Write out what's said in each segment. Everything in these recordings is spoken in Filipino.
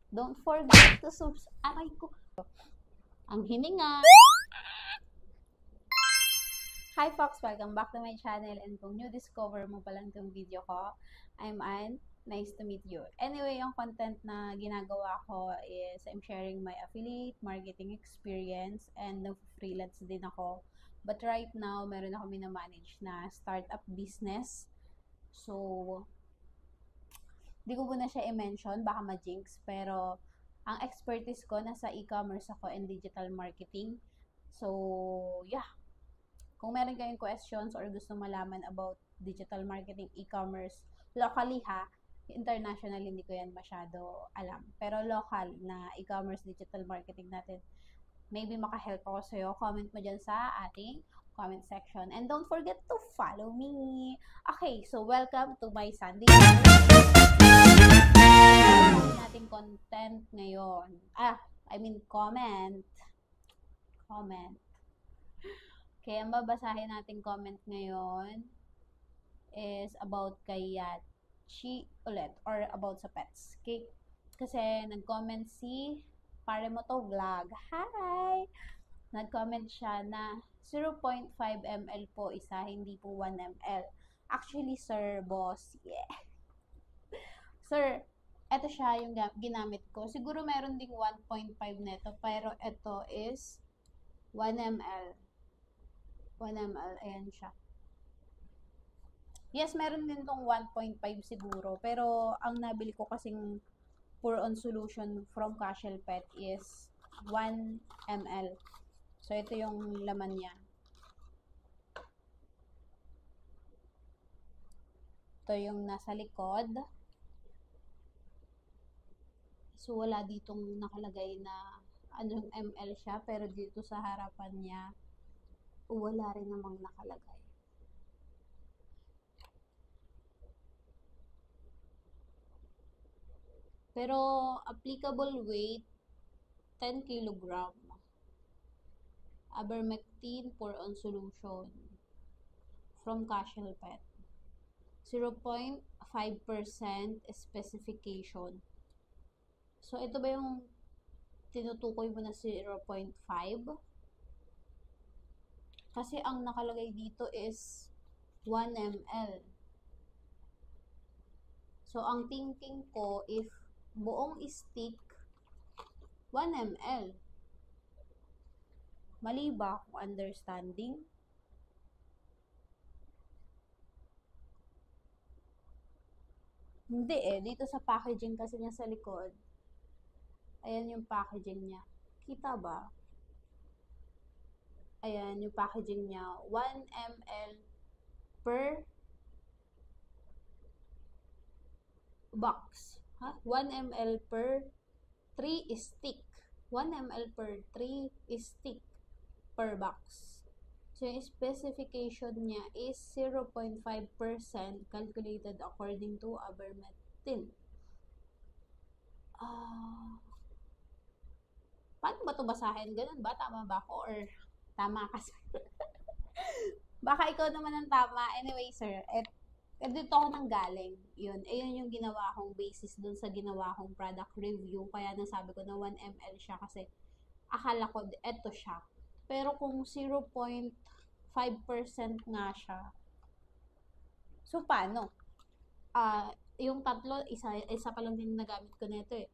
Don't forget to subscribe. Aray ko. Ang hininga. Hi Fox! Welcome back to my channel, and kung new discover mo pa lang itong video ko, I'm Ann. Nice to meet you. Anyway, yung content na ginagawa ko is I'm sharing my affiliate marketing experience and nag-freelance din ako. But right now, meron ako minamanage na startup business. So, di ko muna siya i-mention, baka ma-jinx, pero ang expertise ko nasa e-commerce ako and digital marketing. So, yeah. Kung meron kayong questions or gusto malaman about digital marketing, e-commerce, locally ha, international hindi ko yan masyado alam. Pero local na e-commerce digital marketing natin, maybe makahelp ako sa'yo. Comment mo dyan sa ating comment section. And don't forget to follow me. Okay, so welcome to my Sunday nating content ngayon. Comment. Okay, ang babasahin nating comment ngayon is about kay Yachi ulit, or about sa pets. Okay? Kasi nag-comment si Pare mo to vlog. Hi! Nag-comment siya na 0.5 ml po isa, hindi po 1 ml. Actually, sir, boss, yeah. Sir, eto siya yung ginamit ko. Siguro meron ding 1.5 neto, pero ito is 1 ml. 1 ml, ayan siya. Yes, meron din tong 1.5 siguro, pero ang nabili ko kasing pour-on solution from Cashel Pet is 1 ml. So, ito yung laman niya. Ito yung nasa likod. So, wala ditong nakalagay na anong ml siya, pero dito sa harapan niya, wala rin namang nakalagay. Pero, applicable weight, 10 kg. Ivermectin pour-on solution from Cashel Pet. 0.5% specification. So, ito ba yung tinutukoy mo na 0.5? Kasi ang nakalagay dito is 1 ml. So, ang thinking ko, if buong stick, 1 ml. Mali ba kung understanding? Hindi eh. Dito sa packaging kasi niya sa likod, ayan yung packaging niya. Kita ba? Ayan yung packaging niya. 1 ml per box. 1 ml per 3 stick. 1 ml per 3 stick per box. So, yung specification niya is 0.5% calculated according to ivermectin. Paano ba ito basahin? Ganun ba? Tama ba ako? Or tama ka, sir? Baka ikaw naman ang tama. Anyway, sir, dito ako nang galing. Yun. Ayun yung ginawa kong basis dun sa ginawa kong product review. Kaya nasabi ko na 1 ml siya kasi akala ko eto siya. Pero kung 0.5% nga siya, so paano? Yung tatlo, isa pa lang din nagamit ko nito eh.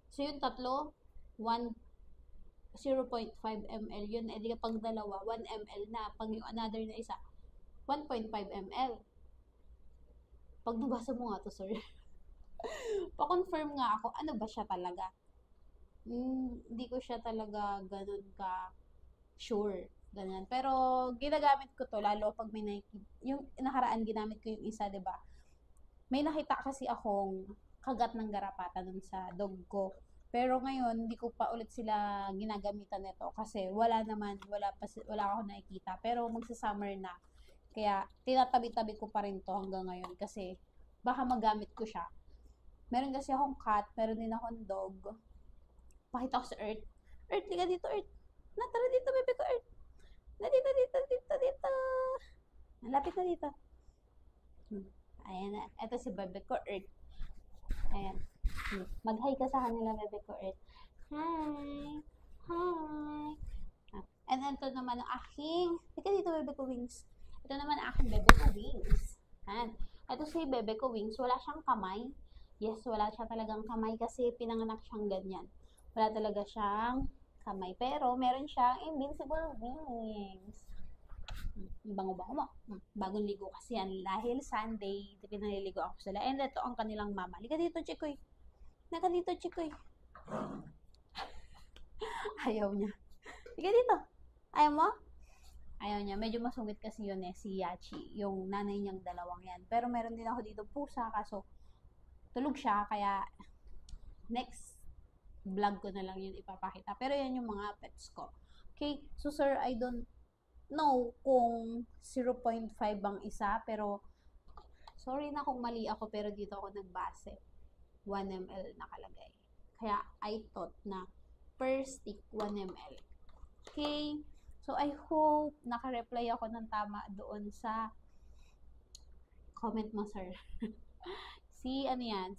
So yung tatlo, 0.5 ml yun. Eh di pag dalawa, 1 ml na. Pag yung another na isa, 1.5 ml. Pag nabasa mo nga to, sir, pa-confirm nga ako, ano ba siya talaga? Hindi ko siya talaga ganun ka sure. Ganyan. Pero, ginagamit ko to, lalo pag may yung nakaraan, ginamit ko yung isa, diba? May nakita kasi akong kagat ng garapata dun sa dog ko. Pero ngayon, hindi ko pa ulit sila ginagamitan nito kasi wala ako nakikita. Pero magsa-summer na. Kaya, tinatabi-tabi ko pa rin to hanggang ngayon kasi baka magamit ko siya. Meron kasi akong cat, meron din akong dog. Pakita ko sa Earth. Earth, liga dito, Earth. Tara dito, bebe ko, Earth. Dito. Malapit na dito. Ayan na. Ito si bebe ko, Earth. Ayan. Mag-hi ka sa kanila, bebe ko, Earth. Hi! Hi! And ito naman ang aking, ika dito, bebe ko, Wings. Ito naman ang aking bebe ko, Wings. Yan. Ito si bebe ko, Wings. Wala siyang kamay. Yes, wala siya talagang kamay kasi pinanganak siyang ganyan. Wala talaga siyang kamay. Pero meron siyang invincible wings. Bango-bango mo. Bagong ligo kasi yan. Dahil Sunday, pinaliligo ako sila. And ito ang kanilang mama. Liga dito, Chikoy. Naka dito, Chikoy. Ayaw niya. Liga dito. Ayaw mo? Ayaw niya. Medyo masungit kasi yun si Yachi. Yung nanay niyang dalawang yan. Pero meron din ako dito pusa. Kaso, tulog siya. Kaya, next vlog ko na lang yun ipapakita. Pero yan yung mga pets ko. Okay? So, sir, I don't know kung 0.5 ang isa. Pero, sorry na kung mali ako. Pero dito ako nagbase. 1 ml nakalagay. Kaya, I thought na per stick 1 ml. Okay? So, I hope naka-reply ako ng tama doon sa comment mo, sir. Ano yan?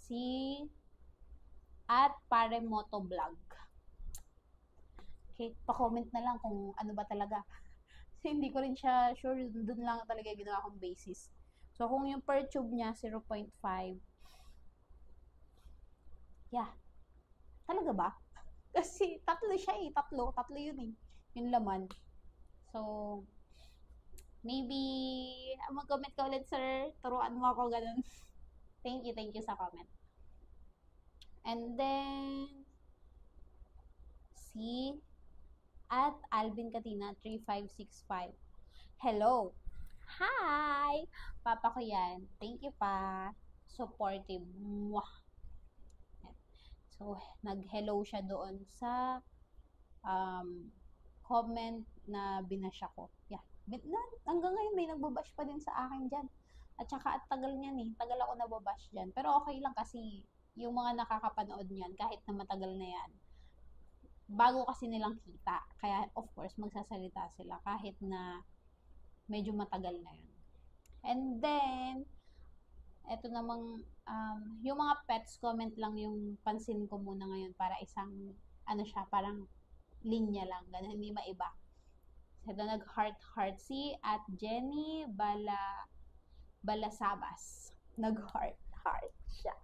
At Paremoto Vlog. Okay, pa-comment na lang kung ano ba talaga. Kasi hindi ko rin siya sure, doon lang talaga ginawa kong basis. So, kung yung per tube niya, 0.5. Yeah. Talaga ba? Kasi tatlo siya eh. Tatlo yun eh. Yung laman. So, maybe, mag-comment ka ulit, sir. Turuan mo ako ganun. Thank you sa comment. And then, at Alvin Katina 3565. Hello. Hi! Papa ko yan. Thank you pa. Supportive. Mwah. So, nag-hello siya doon sa comment na binasya ko. Yeah. Hanggang ngayon may nagbabash pa din sa akin dyan. At saka at tagal niyan eh. Tagal ako nababash dyan. Pero okay lang kasi yung mga nakakapanood niyan, kahit na matagal na yan, bago kasi nilang kita. Kaya of course, magsasalita sila kahit na medyo matagal na yun. And then, eto namang, yung mga pets comment lang yung pansin ko muna ngayon para isang, parang linya lang, ganun, hindi maiba. So, nag-heart at Jenny Balasabas. Nag-heart siya.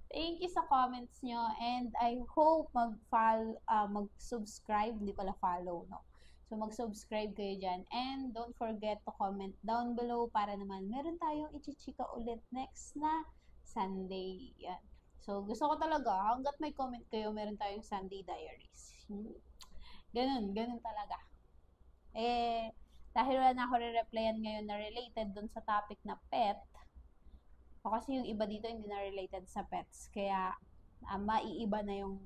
Thank you sa comments nyo and I hope mag-subscribe, hindi pala follow, no? So, mag-subscribe kayo dyan and don't forget to comment down below para naman meron tayong ichichika ulit next na Sunday. Yan. So, gusto ko talaga, hanggat may comment kayo, meron tayong Sunday diaries. Ganun talaga. Dahil wala na ako re-replyan ngayon na related dun sa topic na pet, o kasi yung iba dito hindi na related sa pets, kaya maiiba na yung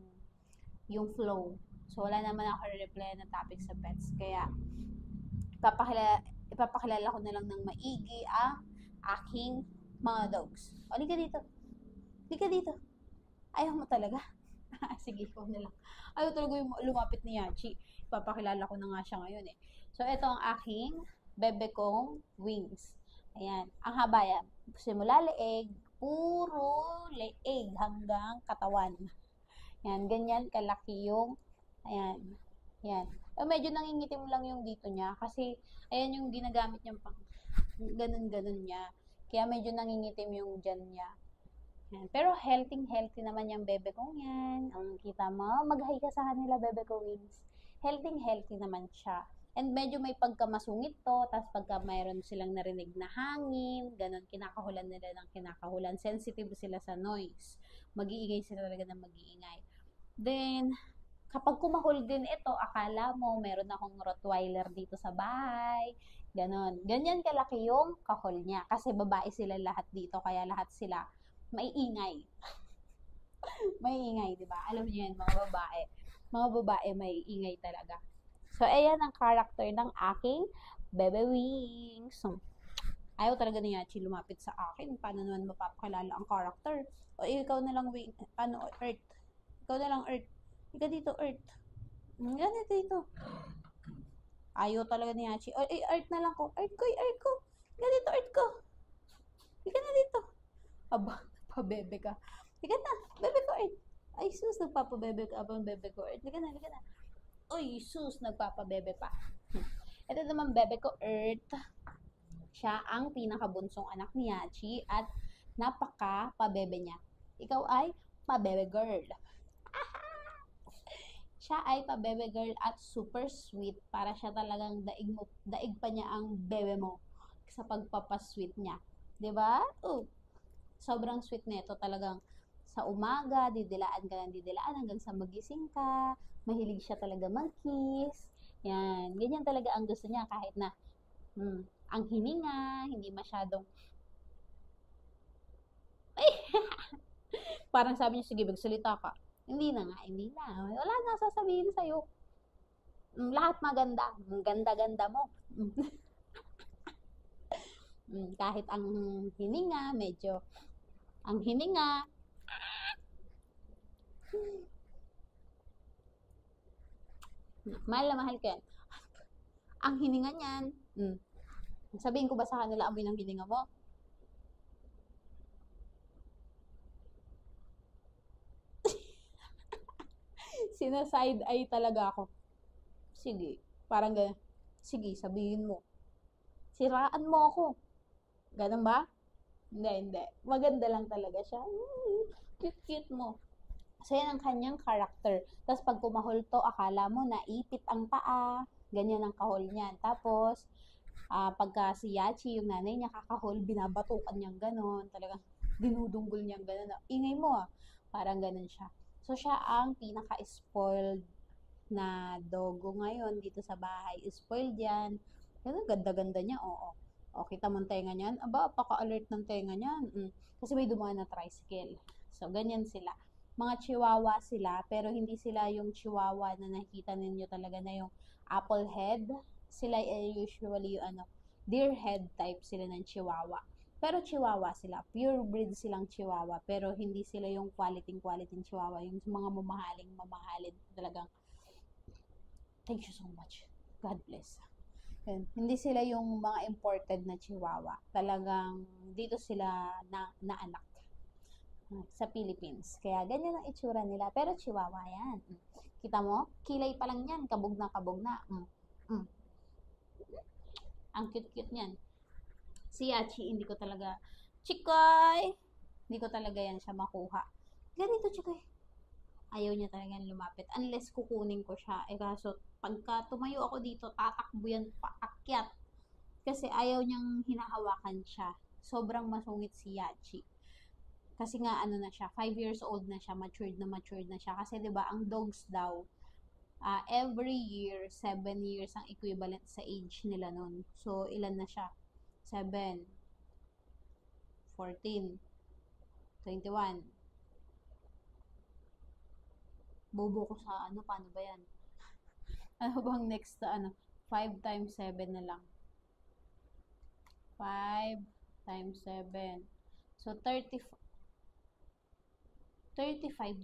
flow. So, wala naman ako re-replyan na topic sa pets, kaya ipapakilala ko na lang ng maigi ang aking mga dogs. O, halika dito. Ayaw mo talaga? Sige, ikaw na lang. Ayaw talaga yung lumapit ni Yachi. Ipapakilala ko na nga siya ngayon eh. So, ito ang aking bebe kong Wings. Ayan. Ang haba yan. Simula leeg, puro leeg hanggang katawan. Ayan. Ganyan kalaki yung, ayan. Medyo nangingitim lang yung dito niya. Kasi, ayan yung ginagamit niyang pang, ganun niya. Kaya medyo nangingitim yung dyan niya. Yan. Pero healthy naman yung bebe kong yan. Ang kita mo, mag-hi ka sa kanila, bebe ko Wings. Healthy naman siya. And medyo may pagkamasungit to, tapos pagka mayroon silang narinig na hangin, ganun, kinakahulan nila ng kinakahulan. Sensitive sila sa noise. Mag-iingay sila talaga ng mag-iingay. Then, kapag kumahol din ito, akala mo meron akong Rottweiler dito sa bahay. Ganon. Ganyan kalaki yung kahol niya. Kasi babae sila lahat dito, kaya lahat sila may ingay. May ingay, di ba? Alam niyo yan, mga babae. Mga babae may ingay talaga. So, ayan ang character ng aking bebe Wings. So, ayaw talaga ni Yachi lumapit sa akin. Paano naman mapapakilala ang character? O, ikaw na lang, Earth. Ikaw na lang, Earth. Ika dito, Earth. Ganito dito. Ayaw talaga ni Yachi. O, Earth na lang ko. Earth ko. Ganito, Earth ko. Ika na dito. Aba, pabebe ka. Halika na, bebe ko Earth. Ay, sus, nagpapabebe ka pa, bebe ko Earth. Halika na, halika na. Uy, sus, nagpapabebe pa. Ito naman, bebe ko Earth. Siya ang pinakabunsong anak ni Yachi at napaka-pabebe niya. Ikaw ay pabebe girl. Siya ay pabebe girl at super sweet. Para siya talagang daig pa niya ang bebe mo sa pagpapasweet niya. 'Di ba? Sobrang sweet nito talagang sa umaga, didilaan ka ng didilaan hanggang sa magising ka. Mahilig siya talaga mag-kiss. Yan, ganyan talaga ang gusto niya kahit na ang hininga, hindi masyadong parang sabi niya, sige, magsalita ka. Hindi na nga, hindi na. Wala na sasabihin sa'yo. Lahat maganda. Ang ganda-ganda mo. Kahit ang hininga, medyo, ang hininga, mahal na mahal ka yan. Ang hininga niyan, sabihin ko ba sa kanila amoy ng hininga mo? Sinaside eye talaga ako. Sige, parang ganyan. Sige, sabihin mo. Siraan mo ako. Ganun ba? Hindi, hindi. Maganda lang talaga siya. Cute-cute mo. So, yan ang kanyang character. Tapos, pag kumahol to, akala mo naipit ang paa. Ganyan ang kahol niyan. Tapos, pagka si Yachi, yung nanay niya kakahol, binabatukan niyang ganon. Talagang dinudunggol niyang ganon. Ingay mo Parang ganon siya. So, siya ang pinaka-spoiled na dogo ngayon dito sa bahay. Spoiled yan. Pero ganda-ganda niya, oo. O, kita mo ang tenga niyan. Aba, paka-alert ng tenga niyan. Kasi may dumaan na tricycle. So, ganyan sila. Mga chihuahua sila, pero hindi sila yung chihuahua na nakita ninyo talaga na yung apple head. Sila usually yung deer head type sila ng chihuahua. Pero chihuahua sila. Pure breed silang chihuahua. Pero hindi sila yung quality chihuahua. Yung mga mamahalin. Talagang, thank you so much. God bless. And, hindi sila yung mga imported na chihuahua. Talagang, dito sila na anak sa Philippines. Kaya, ganyan ang itsura nila. Pero chihuahua yan. Kita mo? Kilay pa lang yan. Kabog na, kabog na. Ang cute-cute niyan. Si Yachi, hindi ko talaga, Chikoy! Hindi ko talaga yan siya makuha. Ganito, Chikoy. Ayaw niya talaga lumapit. Unless kukunin ko siya. Kaso, pagka tumayo ako dito, tatakbo yan paakyat. Kasi ayaw niyang hinahawakan siya. Sobrang masungit si Yachi. Kasi nga, na siya, 5 years old na siya, matured na siya. Kasi, di ba ang dogs daw, every year, 7 years ang equivalent sa age nila nun. So, ilan na siya? 7, 14, 21. Bobo ko sa paano ba yan? Ano bang next sa 5 times 7 na lang. 5 times 7. So, 35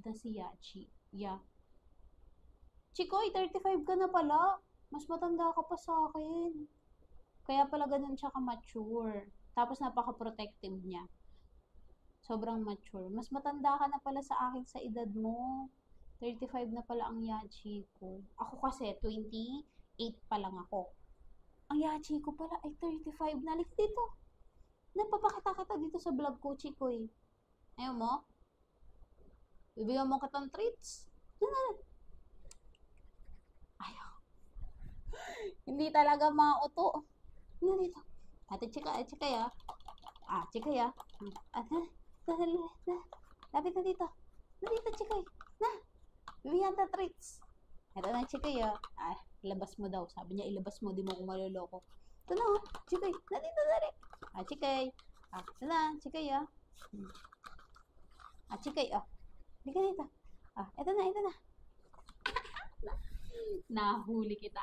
na si Yachi. Yeah. Chikoy, 35 ka na pala. Mas matanda ka pa sa akin. Kaya pala ganun siya ka-mature. Tapos napaka-protective niya. Sobrang mature. Mas matanda ka na pala sa akin sa edad mo. 35 na pala ang Yachi ko. Ako kasi, 28 pa lang ako. Ang Yachi ko pala ay 35. Nalik dito. Napapakita-kita dito sa vlog ko, Chikoy. Ayaw mo? Bibigyan mo kitang treats. Ayaw. Hindi talaga mauto. Dito. Ate, chika ya. Chika ya. Lapit na dito. Dito, chika. Na. Bibigyan ta treats. Ito na, chika ya. Ilabas mo daw. Sabi niya, ilabas mo. Di mo kung maluloko. Ito na, chika. Na dito, dali. Chika. Ito na, chika ya. Chika ya. Dika dito. Ito na. Nahuli kita.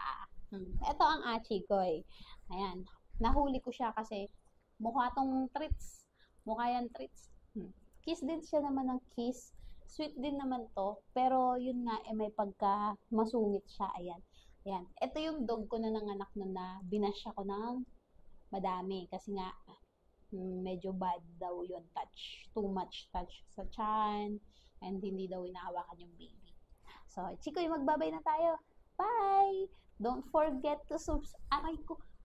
Ito ang Achikoy. Ayan. Nahuli ko siya kasi mukha tong treats. Mukha yan treats. Kiss din siya naman ng kiss. Sweet din naman to. Pero yun nga, may pagka masungit siya. Ayan. Ayan. Ito yung dog ko na nanganak nun na binash ako ng madami. Kasi nga, medyo bad daw yun touch. Too much touch sa chan. And hindi daw inahawakan yung baby. So, Chikoy, magbabay na tayo. Bye! Don't forget to subscribe. Aray ko,